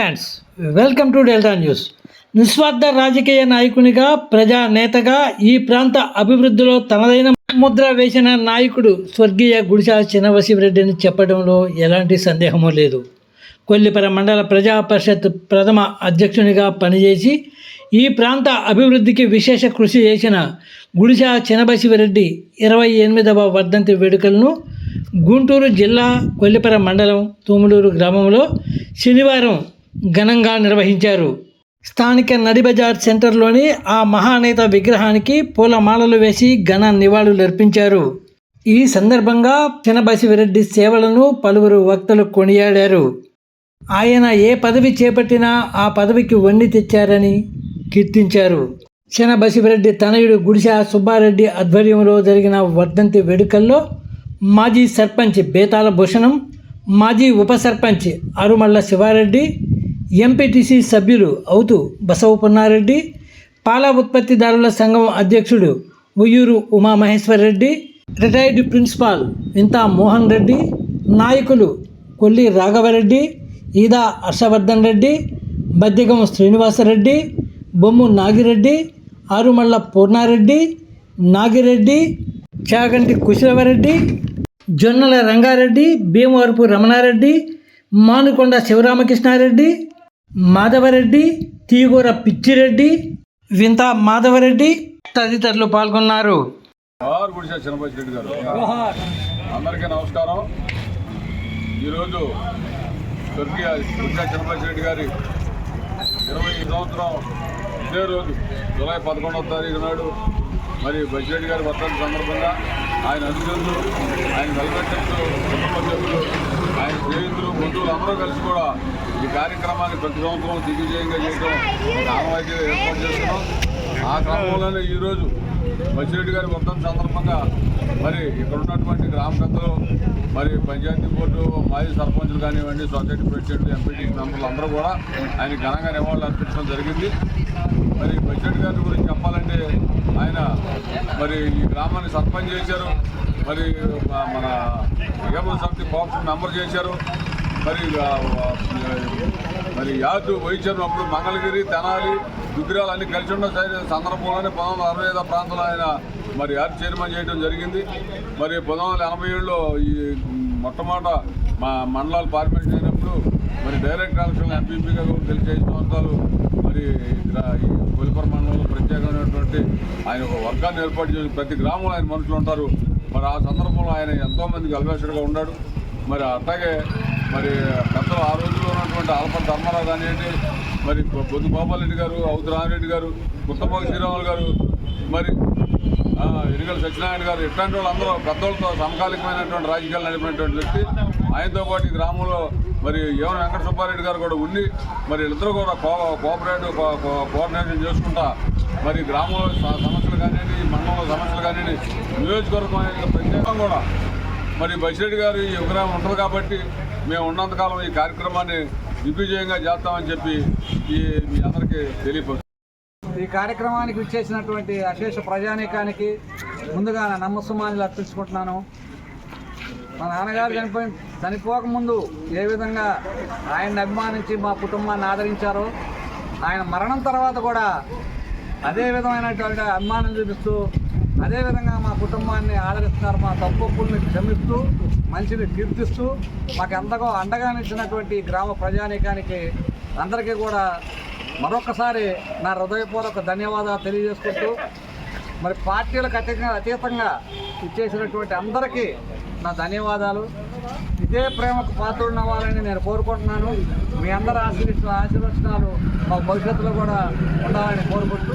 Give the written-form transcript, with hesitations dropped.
Friends, welcome to delta news. నిస్వార్థ రాజకీయ నాయకునిగా, ప్రజా నేతగా ఈ ప్రాంత అభివృద్ధిలో తనదైన ముద్ర వేసిన నాయకుడు స్వర్గీయ గుడిసా చినబసిరెడ్డిని చెప్పడంలో ఎలాంటి సందేహమూ లేదు. కొల్లిపర మండల ప్రజా పరిషత్ ప్రథమ అధ్యక్షునిగా పనిచేసి ఈ ప్రాంత అభివృద్ధికి విశేష కృషి చేసిన గుడిసా చినబసిరెడ్డి 28వ వర్ధంతి వేడుకలను గుంటూరు జిల్లా కొల్లిపర మండలం తూములూరు గ్రామంలో శనివారం ఘనంగా నిర్వహించారు. స్థానిక నడిబజార్ సెంటర్లోని ఆ మహానేత విగ్రహానికి పూలమాలలు వేసి ఘన నివాళులర్పించారు. ఈ సందర్భంగా చినబసిరెడ్డి సేవలను పలువురు వక్తలు కొనియాడారు. ఆయన ఏ పదవి చేపట్టినా ఆ పదవికి వన్నె తెచ్చారని కీర్తించారు. చినబసిరెడ్డి తనయుడు గుడిసా సుబ్బారెడ్డి ఆధ్వర్యంలో జరిగిన వర్ధంతి వేడుకల్లో మాజీ సర్పంచ్ బేతాల భూషణం, మాజీ ఉప సర్పంచ్ అరుమళ్ళ శివారెడ్డి, ఎంపీటీసీ సభ్యులు అవుతూ బసవపున్నారెడ్డి, పాల ఉత్పత్తిదారుల సంఘం అధ్యక్షుడు ఉయ్యూరు ఉమామహేశ్వరరెడ్డి, రిటైర్డ్ ప్రిన్సిపాల్ వింతా మోహన్ రెడ్డి, నాయకులు కొల్లి రాఘవరెడ్డి, ఈదా హర్షవర్ధన్ రెడ్డి, బద్దిగం శ్రీనివాసరెడ్డి, బొమ్ము నాగిరెడ్డి, ఆరుమళ్ళ పూర్ణారెడ్డి, నాగిరెడ్డి, చాగంటి కుశలవరెడ్డి, జొన్నల రంగారెడ్డి, భీమవరపు రమణారెడ్డి, మానుకొండ శివరామకృష్ణారెడ్డి, మాధవరెడ్డి, తీగూర పిచ్చిరెడ్డి, వింతా మాధవరెడ్డి తదితరులు పాల్గొన్నారు. గుడిసా చినబసిరెడ్డి గారు, అందరికీ నమస్కారం. ఈరోజు స్వర్గీయ గుడిసా చినబసిరెడ్డి గారి 25 సంవత్సరం ఇదే రోజు జూలై 11వ తారీఖు నాడు మరి బసిరెడ్డి గారి వర్ధంతి సందర్భంగా ఆయన అనుచరులు, ఆయన వెల్ఫేర్స్, కుటుంబ సభ్యులు, ఆయన స్నేహితులు, బంధువులు అందరూ కలిసి కూడా ఈ కార్యక్రమాన్ని ప్రతి సంవత్సరం దిగ్విజయంగా చేయడం ఒక ఆనవాయితీగా ఏర్పాటు చేస్తున్నాం. ఆ క్రమంలోనే ఈరోజు బసిరెడ్డి గారి వర్ధంతి సందర్భంగా మరి ఇక్కడ ఉన్నటువంటి గ్రామ పెద్దలు, మరి పంచాయతీ బోర్డు మాజీ సర్పంచులు కానివ్వండి, సొసైటీ ప్రెసిడెంట్, ఎంపీటీ మెంబర్లు అందరూ కూడా ఆయన ఘనంగా నివాళులు అర్పించడం జరిగింది. మరి బసిరెడ్డి గారి గురించి చెప్పాలంటే ఆయన మరి ఈ గ్రామాన్ని సర్పంచ్ చేశారు, మరి మన ఏబుల్ సమితి కోఆప్షన్ మెంబర్ చేశారు, మరి యార్డు వైద్యం అప్పుడు మంగళగిరి, తెనాలి, దుగ్గిరాలు అన్ని కలిసి ఉన్న సందర్భంలోనే 1965 ప్రాంతంలో ఆయన మరి యార్డు చైర్మన్ చేయడం జరిగింది. మరి 1987లో ఈ మొట్టమొదట మా మండలాలు ఫార్మేషన్ అయినప్పుడు మరి డైరెక్ట్ ఎలక్షన్ ఎంపీపీగా గెలిచి 5 సంవత్సరాలు మరి ఈ కొల్లిపర మండలంలో ప్రత్యేకమైనటువంటి ఆయన ఒక వర్గాన్ని ఏర్పాటు చేసి ప్రతి గ్రామంలో ఆయన మనుషులు ఉంటారు. మరి ఆ సందర్భంలో ఆయన ఎంతోమందికి అల్వేషుడుగా ఉన్నాడు. మరి అట్లాగే మరి పెద్దలు ఆ రోజుల్లో ఉన్నటువంటి ఆల్పల్ ధర్మారావు కానివ్వండి, మరి బొద్దు గోపాలరెడ్డి గారు, అవుతు రామిరెడ్డి గారు, గుత్తపోగి శ్రీరాములు గారు, మరి ఇరిగల సత్యనారాయణ గారు, ఇట్లాంటి వాళ్ళందరూ పెద్దలతో సమకాలికమైనటువంటి రాజకీయాలు నడిపినటువంటి వ్యక్తి. ఆయనతో పాటు ఈ గ్రామంలో మరి ఏవన వెంకట సుబ్బారెడ్డి గారు కూడా ఉండి మరి వీళ్ళిద్దరూ కూడా కోఆర్డినేషన్ చేసుకుంటా మరి గ్రామంలో సమస్యలు కానివ్వండి, మండలంలో సమస్యలు కానివ్వండి, నియోజకవర్గం ప్రత్యేకంగా కూడా మరి బసిరెడ్డి గారు ఈ విగ్రహం ఉంటుంది కాబట్టి మేము ఉన్నంతకాలం ఈ కార్యక్రమాన్ని దిగ్విజయంగా చేస్తామని చెప్పి మీ అందరికీ తెలియపరుస్తుంది. ఈ కార్యక్రమానికి విచ్చేసినటువంటి అశేష ప్రజానీకానికి ముందుగా నమస్సుమాన్యులు అర్పించుకుంటున్నాను. మా నాన్నగారు చనిపోకముందు ఏ విధంగా ఆయన్ని అభిమానించి మా కుటుంబాన్ని ఆదరించారో, ఆయన మరణం తర్వాత కూడా అదే విధమైనటువంటి అభిమానం చూపిస్తూ అదేవిధంగా మా కుటుంబాన్ని ఆదరిస్తున్నారు. మా తప్పుల్ని క్షమిస్తూ మంచిని కీర్తిస్తూ మాకు ఎంతగా అండగా నిలిచినటువంటి గ్రామ ప్రజానీకానికి అందరికీ కూడా మరొకసారి నా హృదయపూర్వక ధన్యవాదాలు తెలియజేసుకుంటూ మరి పార్టీలకు అతీతంగా ఇచ్చేసినటువంటి అందరికీ నా ధన్యవాదాలు. ఇదే ప్రేమకు పాత్రుడిన వాళ్ళని నేను కోరుకుంటున్నాను. మీ అందరి ఆశీర్వచనాలు మా భవిష్యత్తులో కూడా ఉండాలని కోరుకుంటూ